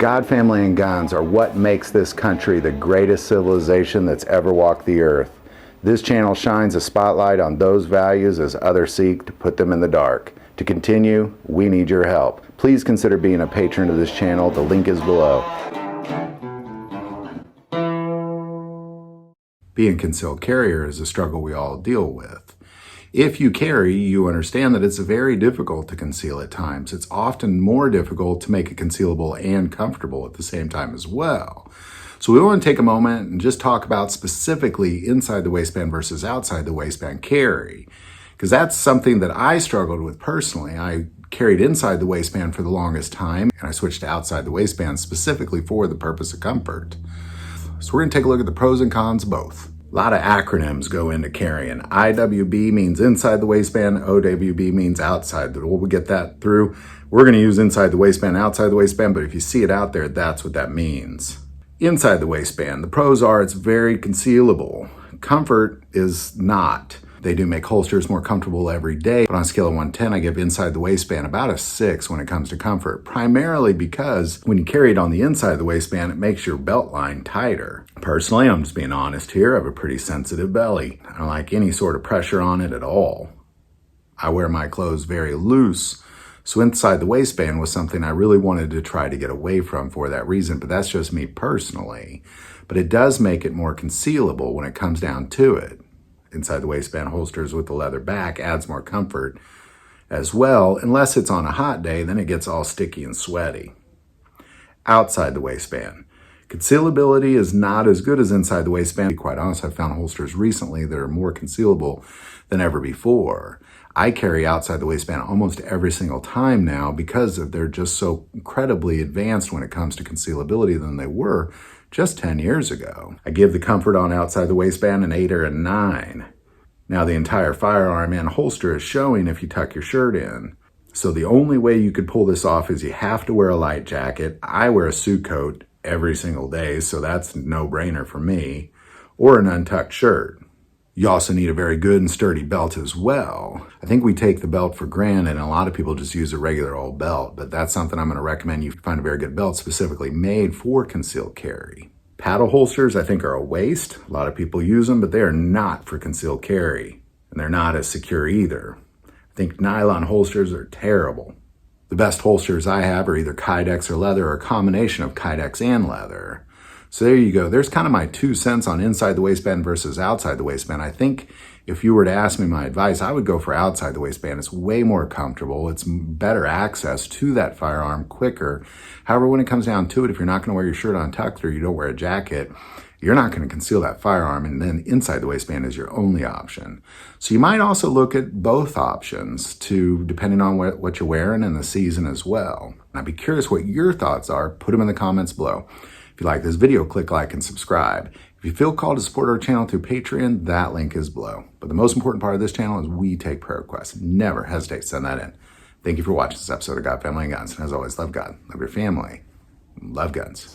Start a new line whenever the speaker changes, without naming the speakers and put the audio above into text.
God, family, and guns are what makes this country the greatest civilization that's ever walked the earth. This channel shines a spotlight on those values as others seek to put them in the dark. To continue, we need your help. Please consider being a patron of this channel. The link is below. Being a concealed carrier is a struggle we all deal with. If you carry, you understand that it's very difficult to conceal at times. It's often more difficult to make it concealable and comfortable at the same time as well. So we want to take a moment and just talk about specifically inside the waistband versus outside the waistband carry, because that's something that I struggled with personally. I carried inside the waistband for the longest time, and I switched to outside the waistband specifically for the purpose of comfort. So we're going to take a look at the pros and cons of both. A lot of acronyms go into carrying. IWB means inside the waistband, OWB means outside. We'll get that through. We're going to use inside the waistband, outside the waistband, but if you see it out there, that's what that means. Inside the waistband, the pros are it's very concealable. Comfort is not. They do make holsters more comfortable every day, but on a scale of 1 to 10, I give inside the waistband about a 6 when it comes to comfort, primarily because when you carry it on the inside of the waistband, it makes your belt line tighter. Personally, I'm just being honest here, I have a pretty sensitive belly. I don't like any sort of pressure on it at all. I wear my clothes very loose, so inside the waistband was something I really wanted to try to get away from for that reason, but that's just me personally. But it does make it more concealable when it comes down to it. Inside the waistband holsters with the leather back adds more comfort as well, unless it's on a hot day, then it gets all sticky and sweaty. Outside the waistband. Concealability is not as good as inside the waistband. To be quite honest, I've found holsters recently that are more concealable than ever before. I carry outside the waistband almost every single time now because they're just so incredibly advanced when it comes to concealability than they were just 10 years ago. I give the comfort on outside the waistband an 8 or a 9. Now the entire firearm and holster is showing if you tuck your shirt in. So the only way you could pull this off is you have to wear a light jacket. I wear a suit coat every single day, so that's a no-brainer for me, or an untucked shirt. You also need a very good and sturdy belt as well. I think we take the belt for granted, and a lot of people just use a regular old belt, but that's something I'm going to recommend you find a very good belt specifically made for concealed carry. Paddle holsters, I think, are a waste. A lot of people use them, but they are not for concealed carry, and they're not as secure either. I think nylon holsters are terrible. The best holsters I have are either Kydex or leather, or a combination of Kydex and leather. So there you go. There's kind of my 2 cents on inside the waistband versus outside the waistband. I think if you were to ask me my advice, I would go for outside the waistband. It's way more comfortable. It's better access to that firearm quicker. However, when it comes down to it, if you're not going to wear your shirt untucked or you don't wear a jacket, you're not going to conceal that firearm, and then inside the waistband is your only option. So you might also look at both options depending on what you're wearing and the season as well. And I'd be curious what your thoughts are. Put them in the comments below. If you like this video, click like and subscribe. If you feel called to support our channel through Patreon, that link is below. But the most important part of this channel is we take prayer requests. Never hesitate to send that in. Thank you for watching this episode of God, Family, and Guns. And as always, love God, love your family, love guns.